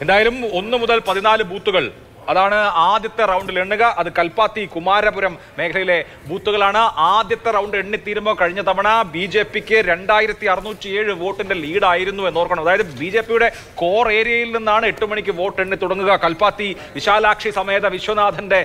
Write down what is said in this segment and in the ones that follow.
എന്തായാലും 1 മുതൽ 14 ബൂത്തുകൾ അതാണ് ആദ്യത്തെ റൗണ്ടിൽ എണ്ണുക. അത് കൽപ്പാത്തി കുമാരപുരം മേഖലയിലെ ബൂത്തുകളാണ്. ആദ്യത്തെ റൗണ്ട് എണ്ണിത്തീരുമ്പോൾ കഴിഞ്ഞ തവണ BJPക്ക് 2607 വോട്ടിന്റെ ലീഡായിരുന്നു എന്നോർക്കണം. അതായത് BJPയുടെ കോർ ഏരിയയിൽ നിന്നാണ് 8 മണിക്ക് വോട്ട് എണ്ണി തുടങ്ങുക. കൽപ്പാത്തി വിശാലാക്ഷി സമേത വിശ്വനാഥന്റെ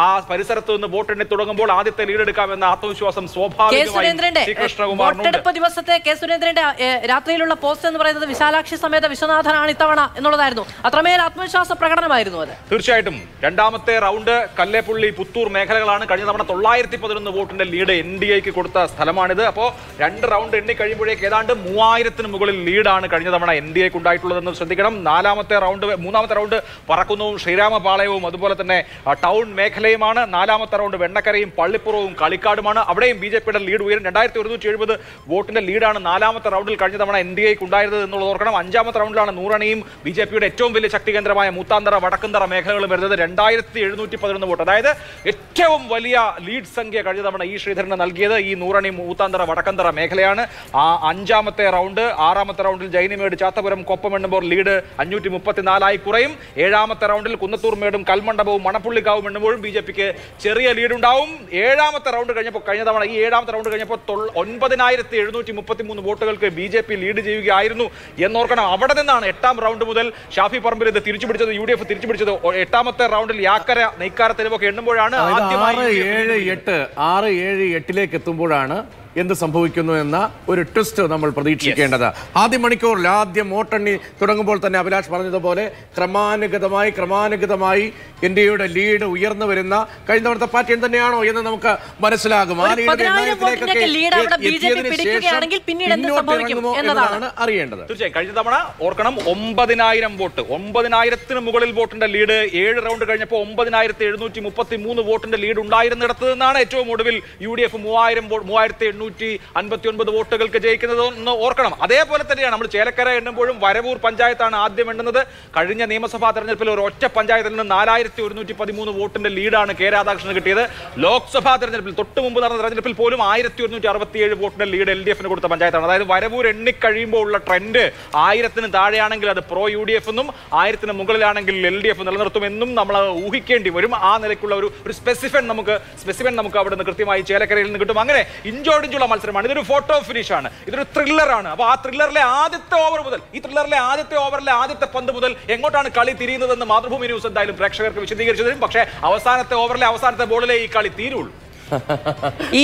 ആ പരിസരത്ത് നിന്ന് വോട്ട് എണ്ണി തുടങ്ങുമ്പോൾ ആദ്യത്തെ ലീഡ് എടുക്കാമെന്ന ആത്മവിശ്വാസം സ്വാഭാവികമായും വോട്ടെടുപ്പ് ദിവസത്തെ കെ സുരേന്ദ്രന്റെ രാത്രിയിലുള്ള പോസ്റ്റ് എന്ന് പറയുന്നത് വിശാലാക്ഷി സമേത വിശ്വനാഥനാണ് ഇത്തവണ എന്നുള്ളതായിരുന്നു. അത്രമേൽ ആത്മവിശ്വാസ പ്രകടനമായിരുന്നു അത്. തീർച്ചയായും രണ്ടാമത്തെ റൗണ്ട് കല്ലേപ്പുള്ളി പുത്തൂർ മേഖലകളാണ്. കഴിഞ്ഞ തവണ 911 വോട്ടിന്റെ ലീഡ് NDAക്ക് കൊടുത്ത സ്ഥലമാണിത്. അപ്പോൾ 2 റൗണ്ട് എണ്ണി കഴിയുമ്പോഴേക്ക് ഏതാണ്ട് 3000-ന് മുകളിൽ ലീഡാണ് കഴിഞ്ഞ തവണ NDAക്ക് ഉണ്ടായിട്ടുള്ളതെന്ന് ശ്രദ്ധിക്കണം. മൂന്നാമത്തെ റൗണ്ട് പറക്കുന്നവും ശ്രീരാമപാളയവും അതുപോലെ തന്നെ ടൗൺ മേഖലയുമാണ്. 4ാമത്തെ റൗണ്ട് വെണ്ണക്കരയും പള്ളിപ്പുറവും കളിക്കാടുമാണ്. അവിടെയും BJPയുടെ ലീഡ് ഉയരും. 2170 വോട്ടിന്റെ ലീഡാണ് 4ാമത്തെ റൗണ്ടിൽ കഴിഞ്ഞ തവണ NDAക്ക് ഉണ്ടായിരുന്നത് എന്നുള്ളത് ഓർക്കണം. 5ാമത്തെ റൗണ്ടിലാണ് നൂറണിയും BJPയുടെ ഏറ്റവും വലിയ ശക്തി കേന്ദ്രമായ മൂത്താന്തറ വടക്കുന്തറ മേഖലകളും വരുന്നത്. 2711 വോട്ട്, അതായത് ഏറ്റവും വലിയ ലീഡ് സംഖ്യ കഴിഞ്ഞ തവണ ശ്രീധരന് നൽകിയത് ഈ നൂറണി മൂത്താന്തറ വടക്കന്തറ മേഖലയാണ്. 5ാമത്തെ റൗണ്ട് 6ാമത്തെ റൗണ്ടിൽ ജൈനിമേട് ചാത്തപുരം കൊപ്പം എണ്ണുമ്പോൾ ലീഡ് 534 കുറയും. 7ാമത്തെ റൗണ്ടിൽ കുന്നത്തൂർ മേടും കൽമണ്ഡപവും മണപ്പുള്ളിക്കാവും എണ്ണുമ്പോഴും BJPക്ക് ചെറിയ ലീഡ് ഉണ്ടാവും. 7ാമത്തെ റൗണ്ട് കഴിഞ്ഞപ്പോൾ കഴിഞ്ഞ തവണ 7ാമത്തെ റൗണ്ട് കഴിഞ്ഞപ്പോൾ 9733 വോട്ടുകൾക്ക് BJP ലീഡ് ചെയ്യുകയായിരുന്നു എന്നോർക്കണം. അവിടെ നിന്നാണ് 8ാം റൗണ്ട് മുതൽ ഷാഫി പറമ്പിൽ ഇത് തിരിച്ചുപിടിച്ചത്. UDF തിരിച്ചുപിടിച്ചത് 8ാമത്തെ റൗണ്ടിൽ യാക്കര നെയ്ക്കാര തെരുവൊക്കെ എണ്ണുമ്പോഴാണ് 6, 7, 8 എത്തുമ്പോഴാണ് എന്ത് സംഭവിക്കുന്നു എന്ന ഒരു ട്വിസ്റ്റ് നമ്മൾ പ്രതീക്ഷിക്കേണ്ടത്. ആദ്യ മണിക്കൂറിൽ ആദ്യം വോട്ടെണ്ണി തുടങ്ങുമ്പോൾ തന്നെ അഭിലാഷ് പറഞ്ഞതുപോലെ ക്രമാനുഗതമായി NDAയുടെ ലീഡ് ഉയർന്നു വരുന്ന കഴിഞ്ഞ തവണത്തെ പാറ്റേൺ തന്നെയാണോ എന്ന് നമുക്ക് മനസ്സിലാകും. ആ ലീഡ് എന്നതാണ് അറിയേണ്ടത്. തീർച്ചയായും കഴിഞ്ഞ തവണ ഓർക്കണം 9000 വോട്ട്, 9000-ന് മുകളിൽ വോട്ടിന്റെ ലീഡ് 7 റൗണ്ട് കഴിഞ്ഞപ്പോൾ 9733 വോട്ടിന്റെ ലീഡ് ഉണ്ടായിരുന്നിടത്ത് നിന്നാണ് ഏറ്റവും ഒടുവിൽ UDF 3859 വോട്ടുകൾക്ക് ജയിക്കുന്നത് എന്ന് ഓർക്കണം. അതേപോലെ തന്നെയാണ് നമ്മൾ ചേലക്കര എണ്ണുമ്പോഴും വരവൂർ പഞ്ചായത്താണ് ആദ്യം എണ്ണുന്നത്. കഴിഞ്ഞ നിയമസഭാ തെരഞ്ഞെടുപ്പിൽ ഒരു ഒറ്റ പഞ്ചായത്തിൽ നിന്ന് 4113 വോട്ടിന്റെ ലീഡാണ് കെ രാധാകൃഷ്ണന് കിട്ടിയത്. ലോക്സഭാ തെരഞ്ഞെടുപ്പിൽ തൊട്ട് മുമ്പ് നടന്ന തെരഞ്ഞെടുപ്പിൽ പോലും 1167 വോട്ടിന്റെ ലീഡ് LDFന് കൊടുത്ത പഞ്ചായത്താണ്. അതായത് വരവൂർ എണ്ണിക്കഴിയുമ്പോൾ ഉള്ള ട്രെൻഡ് 1000-ന് താഴെയാണെങ്കിൽ അത് പ്രോ UDF എന്നും 1000-ന് മുകളിലാണെങ്കിൽ LDF നിലനിർത്തുമെന്നും നമ്മൾ ഊഹിക്കേണ്ടി വരും. ആ നിലയ്ക്കുള്ള ഒരു സ്പെസിഫിൻ നമുക്ക് അവിടെ നിന്ന് കൃത്യമായി ചേലക്കരയിൽ നിന്ന് കിട്ടും. അങ്ങനെ ഇഞ്ചോടിഞ്ചുള്ള മത്സരമാണ്. ഇതൊരു ഫോട്ടോ ഫിനിഷ് ആണ്, ഇതൊരു ത്രില്ലറാണ്. അപ്പോൾ ആ ത്രില്ലറിലെ ആദ്യത്തെ ഓവർ മുതൽ, ഈ ത്രില്ലറിലെ ആദ്യത്തെ ഓവറിലെ ആദ്യത്തെ പന്ത് മുതൽ എങ്ങോട്ടാണ് കളി തിരിയുന്നതെന്ന് മാതൃഭൂമി ന്യൂസ് എന്തായാലും പ്രേക്ഷകർക്ക് വിശദീകരിച്ചു തരും. പക്ഷേ അവസാനത്തെ ഓവറിലെ അവസാനത്തെ ബോളിലെ ഈ കളി തീരുള്ളൂ. ഈ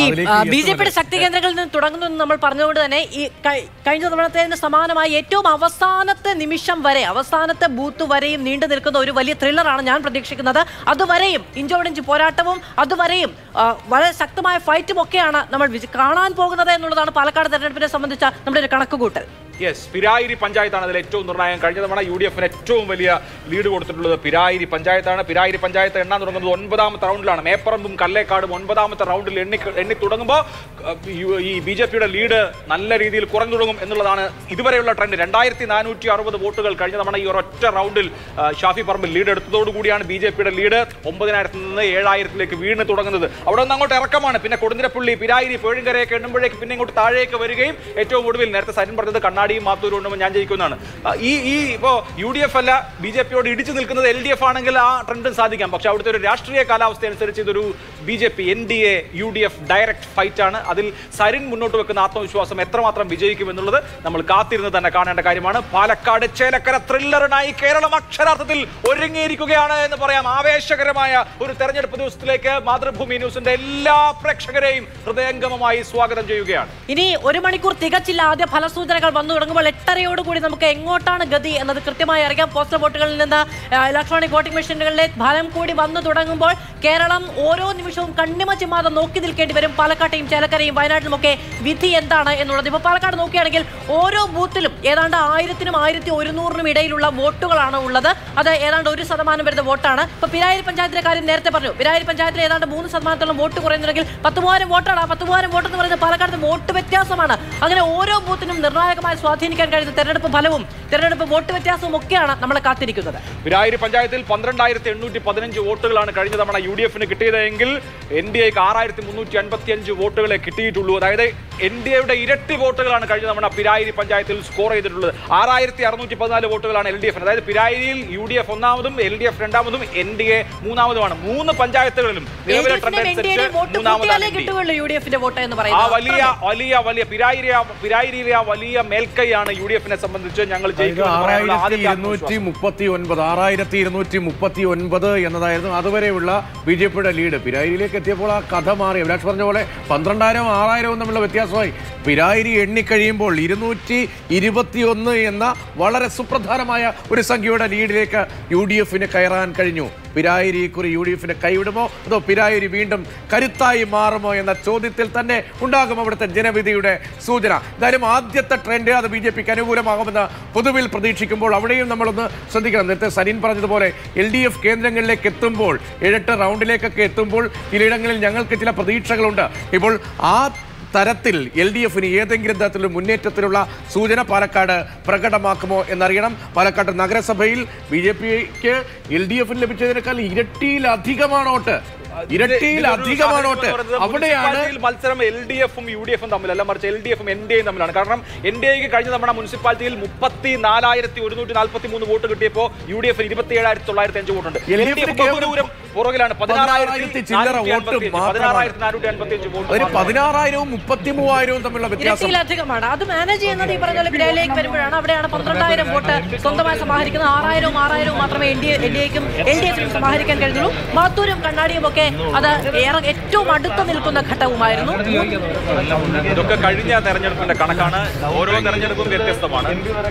BJPയുടെ ശക്തി കേന്ദ്രങ്ങളിൽ നിന്ന് തുടങ്ങുന്നു എന്ന് നമ്മൾ പറഞ്ഞുകൊണ്ട് തന്നെ ഈ കഴിഞ്ഞ തവണത്തേതിന് സമാനമായി ഏറ്റവും അവസാനത്തെ നിമിഷം വരെ, അവസാനത്തെ ബൂത്ത് വരെയും നീണ്ടു നിൽക്കുന്ന ഒരു വലിയ ത്രില്ലറാണ് ഞാൻ പ്രതീക്ഷിക്കുന്നത്. അതുവരെയും ഇഞ്ചോടിഞ്ച് പോരാട്ടവും അതുവരെയും വളരെ ശക്തമായ ഫൈറ്റും ഒക്കെയാണ് നമ്മൾ കാണാൻ പോകുന്നത് എന്നുള്ളതാണ് പാലക്കാട് തെരഞ്ഞെടുപ്പിനെ സംബന്ധിച്ച നമ്മുടെ ഒരു കണക്കുകൂട്ടൽ. പിരായിരി പഞ്ചായത്താണ് അതിൽ ഏറ്റവും നിർണായകം. കഴിഞ്ഞ തവണ UDFന് ഏറ്റവും വലിയ ലീഡ് കൊടുത്തിട്ടുള്ളത് പിരായിരി പഞ്ചായത്താണ്. പിരായിരി പഞ്ചായത്ത് എണ്ണാൻ തുടങ്ങുന്നത് 9ാമത്തെ റൗണ്ടിലാണ്. മേപ്പറമ്പും കല്ലേക്കാടും 9ാമത്തെ റൗണ്ടിൽ എണ്ണി തുടങ്ങുമ്പോൾ ഈ BJPയുടെ ലീഡ് നല്ല രീതിയിൽ കുറഞ്ഞു തുടങ്ങും എന്നുള്ളതാണ് ഇതുവരെയുള്ള ട്രെൻഡ്. 2460 വോട്ടുകൾ കഴിഞ്ഞ തവണ ഈ ഒരൊറ്റ റൗണ്ടിൽ ഷാഫി പറമ്പിൽ ലീഡ് എടുത്തതോടുകൂടിയാണ് BJPയുടെ ലീഡ് 9000-ൽ നിന്ന് 7000-ലേക്ക് വീണ് തുടങ്ങുന്നത്. അവിടെ നിന്ന് അങ്ങോട്ട് ഇറക്കമാണ്. പിന്നെ കൊടുന്തിരപ്പള്ളി, പിരായിരി, പേഴുങ്കരയൊക്കെ എണ്ണുമ്പോഴേക്ക് പിന്നെ ഇങ്ങോട്ട് താഴേക്ക് വരികയും ഏറ്റവും ഒടുവിൽ നേരത്തെ സരിൻ പറഞ്ഞത് കണ്ണാടിയും മാത്തൂരും ഉണ്ടെങ്കിൽ ഞാൻ ജയിക്കുന്നതാണ്. ഇപ്പോൾ UDF അല്ല BJPയോട് ഇടിച്ചു നിൽക്കുന്നത് LDF ആണെങ്കിൽ ആ ട്രെൻഡും സാധിക്കാം. പക്ഷെ അവിടുത്തെ ഒരു രാഷ്ട്രീയ കാലാവസ്ഥ അനുസരിച്ച് ഇതൊരു BJP NDA UDF direct fight ആണ്. അതിൽ സരിൻ മുന്നോട്ട് വെക്കുന്ന ആത്മവിശ്വാസം എത്രമാത്രം വിജയിക്കുമെന്നുള്ളത് നമ്മൾ കാത്തിരുന്ന് തന്നെ കാണേണ്ട കാര്യമാണ്. പാലക്കാട് ചേലക്കര ത്രില്ലറിനായി കേരളം അക്ഷരാർത്ഥത്തിൽ ഒരുങ്ങിയിരിക്കുകയാണ് എന്ന് പറയാം. ആവേശകരമായ ഒരു തെരഞ്ഞെടുപ്പ് ദിവസത്തിലേക്ക് മാതൃഭൂമി ന്യൂസിന്റെ എല്ലാ പ്രേക്ഷകരെയും ഹൃദയംഗമമായി സ്വാഗതം ചെയ്യുകയാണ്. ഇനി 1 മണിക്കൂർ തികച്ചില്ല. ആദ്യ ഫലസൂചനകൾ വന്നു തുടങ്ങുമ്പോൾ 8:30 നമുക്ക് എങ്ങോട്ടാണ് ഗതി എന്നത് കൃത്യമായി അറിയാം. പോസ്റ്റൽ വോട്ടുകളിൽ നിന്ന് ഇലക്ട്രോണിക് വോട്ടിംഗ് മെഷീനുകളിലെ ഫലം കൂടി വന്നു തുടങ്ങുമ്പോൾ കേരളം ഓരോ നിമിഷവും കണ്ണിമ ചിമ്മാതെ നോക്കി നിൽക്കേണ്ടി വരും. പാലക്കാട്ടെയും ചേലക്കരയും വയനാട്ടിലുമൊക്കെ വിധി എന്താണ് എന്നുള്ളത്. ഇപ്പോൾ പാലക്കാട് നോക്കുകയാണെങ്കിൽ ഓരോ ബൂത്തിലും ഏതാണ്ട് 1000-നും 1100-നും ഇടയിലുള്ള വോട്ടുകളാണ് ഉള്ളത്. അത് ഏതാണ്ട് 1% വരുന്ന വോട്ടാണ്. ഇപ്പോൾ പിരായിരി പഞ്ചായത്തിലെ കാര്യം നേരത്തെ പറഞ്ഞു. പിരായിരി പഞ്ചായത്തിൽ ഏതാണ്ട് 3% വോട്ട് കുറയുന്നുണ്ടെങ്കിൽ 10,000 വോട്ടാണ്. ആ 10,000 വോട്ട് എന്ന് പറയുന്നത് പാലക്കാട് വോട്ട് വ്യത്യാസമാണ്. അങ്ങനെ ഓരോ ബൂത്തിനും നിർണായകമായി സ്വാധീനിക്കാൻ കഴിയുന്ന തെരഞ്ഞെടുപ്പ് ഫലവും തെരഞ്ഞെടുപ്പ് വോട്ട് വ്യത്യാസവും ഒക്കെയാണ് നമ്മളെ കാത്തിരിക്കുന്നത്. പിരായിരി പഞ്ചായത്തിൽ 12,815 വോട്ടുകളാണ് കഴിഞ്ഞ തവണ UDF കിട്ടിയതെങ്കിൽ NDA 6355 വോട്ടുകളെ കിട്ടിയിട്ടുള്ളൂ. അതായത് NDA ഇരട്ടി വോട്ടുകളാണ് കഴിഞ്ഞ തവണ പിരായിരി പഞ്ചായത്തിൽ സ്കോർ ചെയ്തിട്ടുള്ളത്. 6614 വോട്ടുകളാണ് LDF. അതായത് പിരായിരിയിൽ UDF ഒന്നാമതും LDF രണ്ടാമതും NDA മൂന്നാമതുമാണ്. 3 പഞ്ചായത്തുകളിലും നിലവിലെ ട്രെൻഡ് അനുസരിച്ച് മൂന്നാമതാണ് ആ വലിയ പിരായിരിയിലെ ആ വലിയ മേൽക്കൈയാണ് UDF സംബന്ധിച്ച് ഞങ്ങൾ ജയിക്കുന്നത്. 6239 എന്നതായിരുന്നു അതുവരെയുള്ള BJPയുടെ ലീഡ്. പിരായിരിയിലേക്ക് എത്തിയപ്പോൾ ആ കഥ മാറി. അഭിലാഷ് പറഞ്ഞ പോലെ 12,000 6,000 തമ്മിലുള്ള വ്യത്യാസമായി. പിരായിരി എണ്ണിക്കഴിയുമ്പോൾ 221 എന്ന വളരെ സുപ്രധാനമായ ഒരു സംഖ്യയുടെ ലീഡിലേക്ക് UDF കയറാൻ കഴിഞ്ഞു. പിരായിരി കുറി UDF കൈവിടുമോ അതോ പിരായിരി വീണ്ടും കരുത്തായി മാറുമോ എന്ന ചോദ്യത്തിൽ തന്നെ ഉണ്ടാകും അവിടുത്തെ ജനവിധിയുടെ സൂചന. എന്തായാലും ആദ്യത്തെ ട്രെൻഡ് അത് BJPക്ക് അനുകൂലമാകുമെന്ന് പൊതുവിൽ പ്രതീക്ഷിക്കുമ്പോൾ അവിടെയും നമ്മളൊന്ന് ശ്രദ്ധിക്കണം. നേരത്തെ സരീൻ പറഞ്ഞതുപോലെ LDF കേന്ദ്രങ്ങളിലേക്ക് എത്തുമ്പോൾ 7-8 റൗണ്ടിലേക്കൊക്കെ എത്തുമ്പോൾ ചിലയിടങ്ങളിൽ ഞങ്ങൾക്ക് ചില പ്രതീക്ഷകളുണ്ട്. ഇപ്പോൾ ആ തരത്തിൽ LDF ഏതെങ്കിലും തരത്തിലുള്ള മുന്നേറ്റത്തിലുള്ള സൂചന പാലക്കാട് പ്രകടമാക്കുമോ എന്നറിയണം. പാലക്കാട് നഗരസഭയിൽ BJPക്ക് LDF ലഭിച്ചതിനേക്കാൾ ഇരട്ടിയിലധികമാണ് വോട്ട്. അവിടെയാണ് മത്സരം LDFും UDFും തമ്മിലല്ല, മറിച്ച് LDFും NDAയും തമ്മിലാണ്. കാരണം NDAക്ക് കഴിഞ്ഞ തവണ മുനിസിപ്പാലിറ്റിയിൽ 34,143 വോട്ട് കിട്ടിയപ്പോൾ UDF 27,905 വോട്ടുണ്ട്. LDF ബഹുദൂരം പുറകിലാണ്. 16,455 വോട്ട്. 16,000-ഉം 33,000-ഉം തമ്മിലുള്ള വ്യത്യാസം അത് മാനേജ് ചെയ്യുന്നത് ഈ പറഞ്ഞ പോലെ പിരായിലേക്ക് വരുമ്പോഴാണ്. അവിടെയാണ് 12,000 വോട്ട് സ്വന്തമായി സമാഹരിക്കുന്നത്. 6,000 മാത്രമേ NDAക്കും LDFിനും സമാഹരിക്കാൻ കഴിഞ്ഞുള്ളൂ. മാത്തൂരും കണ്ണാടിയും ഒക്കെ അത് ഏറ്റവും അടുത്ത് നിൽക്കുന്ന ഘട്ടവുമായിരുന്നു. ഇതൊക്കെ കഴിഞ്ഞ തെരഞ്ഞെടുപ്പിന്റെ കണക്കാണ്. ഓരോ തെരഞ്ഞെടുപ്പും വ്യത്യസ്തമാണ്.